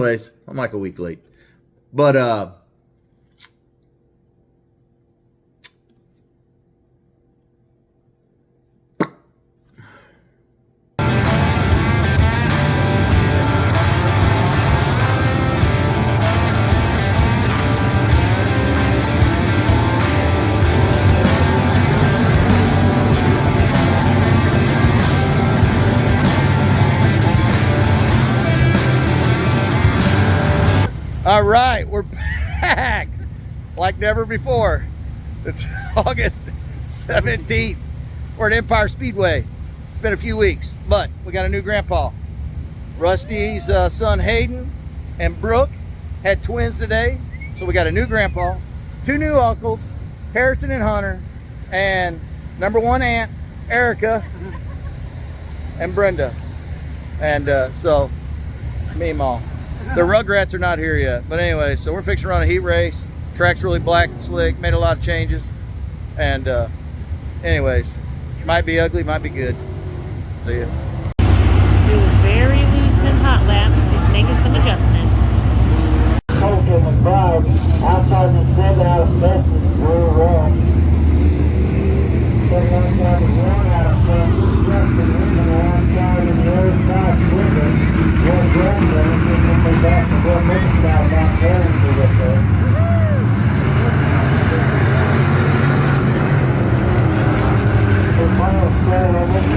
Anyways, I'm like a week late. But all right, we're back like never before. It's August 17th. We're at Empire Speedway. It's been a few weeks, but we got a new grandpa. Rusty's son Hayden and Brooke had twins today, so we got a new grandpa, two new uncles, Harrison and Hunter, and number one aunt, Erica, and Brenda. And so, me and Mom. The Rugrats are not here yet. But anyway, so we're fixing to run a heat race. Track's really black and slick, made a lot of changes. And anyways, might be ugly, might be good. See ya. It was very loose in hot laps. He's making some adjustments. Colton McBride, outside the 7 out of Texas, we're wrong. 7 outside the 1 out of Texas, Justin Newman outside in the other side, Slipper. One Brandon, and then we'll back to the main side, not Aaron to get there. The final score, I think,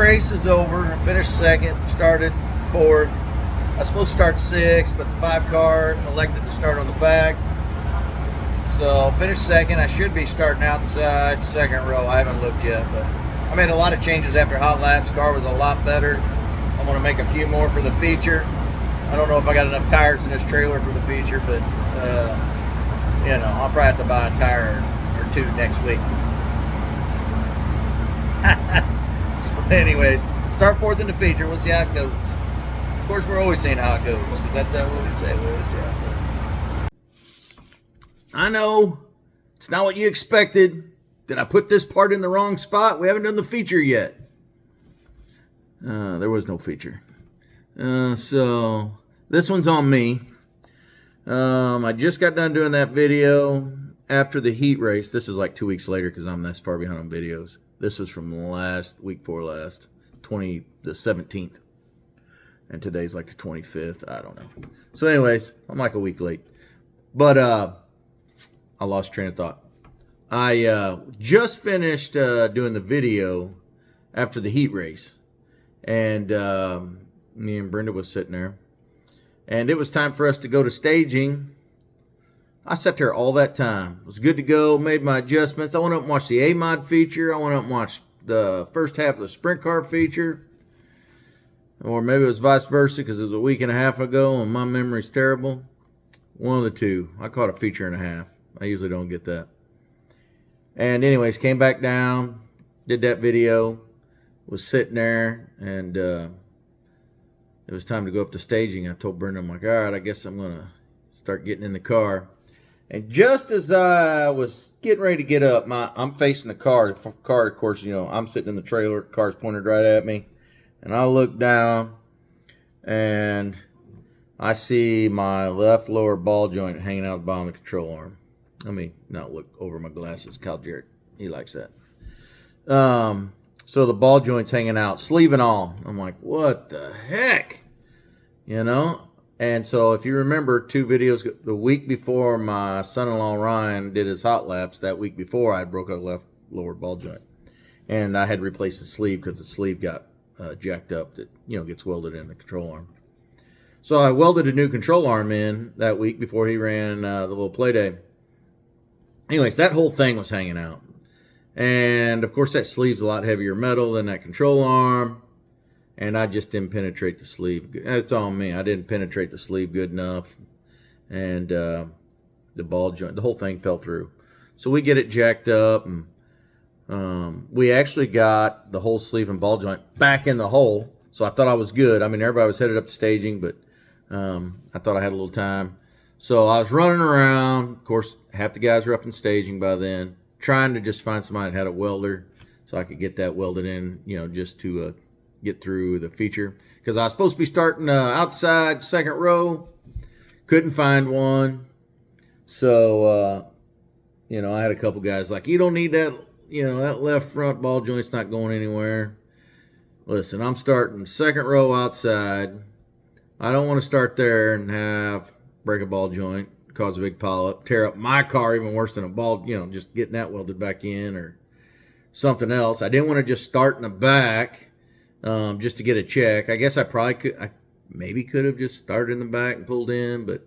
race is over. I finished second, started fourth. I was supposed to start sixth, but the 5-car elected to start on the back. So finished second. I should be starting outside second row. I haven't looked yet, but I made a lot of changes after hot laps. Car was a lot better. I'm going to make a few more for the feature. I don't know if I got enough tires in this trailer for the feature, but you know, I'll probably have to buy a tire or two next week. So anyways, start fourth in the feature. We'll see how it goes. Of course, we're always saying how it goes, because that's how we say. We always see how it goes. I know it's not what you expected. Did I put this part in the wrong spot? We haven't done the feature yet. There was no feature. So this one's on me. I just got done doing that video after the heat race. This is like 2 weeks later because I'm this far behind on videos. This is from last week before last, the 17th. And today's like the 25th. I don't know. So anyways, I'm like a week late. But I lost train of thought. I just finished doing the video after the heat race. And me and Brenda was sitting there. And it was time for us to go to staging. I sat there all that time. It was good to go, made my adjustments. I went up and watched the A-Mod feature. I went up and watched the first half of the sprint car feature. Or maybe it was vice versa because it was a week and a half ago and my memory's terrible. One of the two. I caught a feature and a half. I usually don't get that. And anyways, came back down, did that video, was sitting there, and it was time to go up to staging. I told Brenda, I'm like, all right, I guess I'm going to start getting in the car. And just as I was getting ready to get up, I'm facing the car. The car, of course, you know, I'm sitting in the trailer. The car's pointed right at me. And I look down, and I see my left lower ball joint hanging out the bottom of the control arm. Let me not look over my glasses. Kyle Jarrett, he likes that. So the ball joint's hanging out, sleeve and all. I'm like, what the heck? You know? And so if you remember 2 videos, the week before my son-in-law Ryan did his hot laps, that week before I broke a left lower ball joint. And I had replaced the sleeve because the sleeve got jacked up that, you know, gets welded in the control arm. So I welded a new control arm in that week before he ran the little play day. Anyways, that whole thing was hanging out. And, of course, that sleeve's a lot heavier metal than that control arm. And I just didn't penetrate the sleeve. That's on me. I didn't penetrate the sleeve good enough. And the ball joint, the whole thing fell through. So we get it jacked up. And we actually got the whole sleeve and ball joint back in the hole. So I thought I was good. I mean, everybody was headed up to staging, but I thought I had a little time. So I was running around. Of course, half the guys were up in staging by then, trying to just find somebody that had a welder so I could get that welded in, you know, just to get through the feature. Because I was supposed to be starting outside second row. Couldn't find one. So, you know, I had a couple guys like, you don't need that, you know, that left front ball joint's not going anywhere. Listen, I'm starting second row outside. I don't want to start there and break a ball joint, cause a big pile up, tear up my car even worse than a ball, you know, just getting that welded back in or something else. I didn't want to just start in the back just to get a check. I guess I probably could, I maybe could have just started in the back and pulled in, but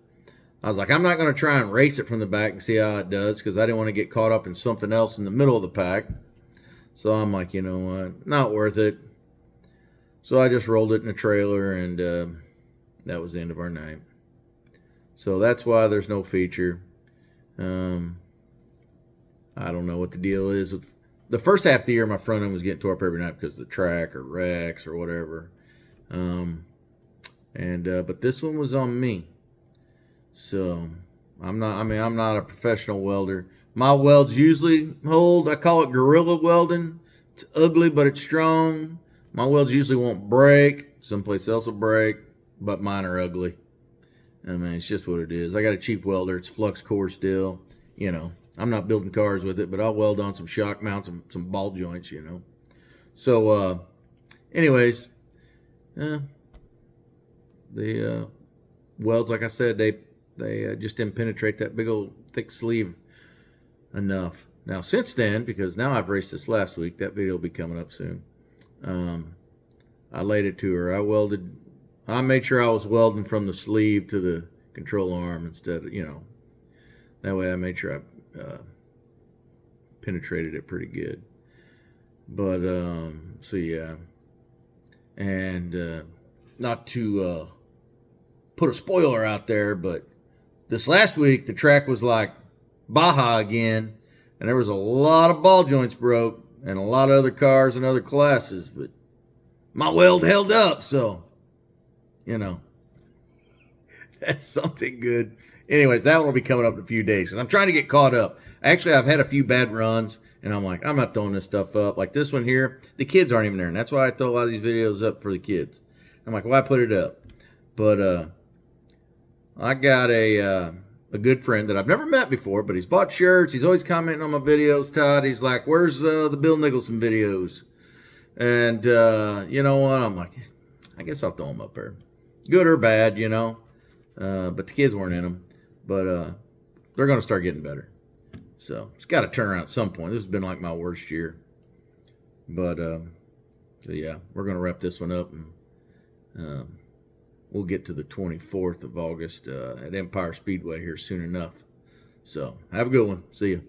I was like, I'm not going to try and race it from the back and see how it does because I didn't want to get caught up in something else in the middle of the pack. So I'm like, you know what, not worth it. So I just rolled it in a trailer, and that was the end of our night. So that's why there's no feature. I don't know what the deal is. The first half of the year, my front end was getting tore up every night because of the track or wrecks or whatever. But this one was on me. So I'm not a professional welder. My welds usually hold. I call it guerrilla welding. It's ugly, but it's strong. My welds usually won't break. Someplace else will break, but mine are ugly. I mean, it's just what it is. I got a cheap welder. It's flux core steel. You know, I'm not building cars with it, but I'll weld on some shock mounts and some ball joints, you know. So, anyways, the welds, like I said, they just didn't penetrate that big old thick sleeve enough. Now, since then, because now I've raced this last week, that video will be coming up soon. I laid it to her. I made sure I was welding from the sleeve to the control arm instead of, that way I made sure I penetrated it pretty good. But, so yeah. And not to put a spoiler out there, but this last week the track was like Baja again, and there was a lot of ball joints broke and a lot of other cars and other classes, but my weld held up, so, that's something good. Anyways, that one will be coming up in a few days, and I'm trying to get caught up. Actually, I've had a few bad runs, and I'm like, I'm not throwing this stuff up. Like this one here, the kids aren't even there, and that's why I throw a lot of these videos up for the kids. I'm like, why put it up? But I got a good friend that I've never met before, but he's bought shirts. He's always commenting on my videos, Todd. He's like, where's the Bill Nicholson videos? And you know what? I'm like, I guess I'll throw them up there. Good or bad, but the kids weren't in them. But they're going to start getting better. So it's got to turn around at some point. This has been like my worst year. But, so yeah, we're going to wrap this one up. And we'll get to the 24th of August at Empire Speedway here soon enough. So have a good one. See you.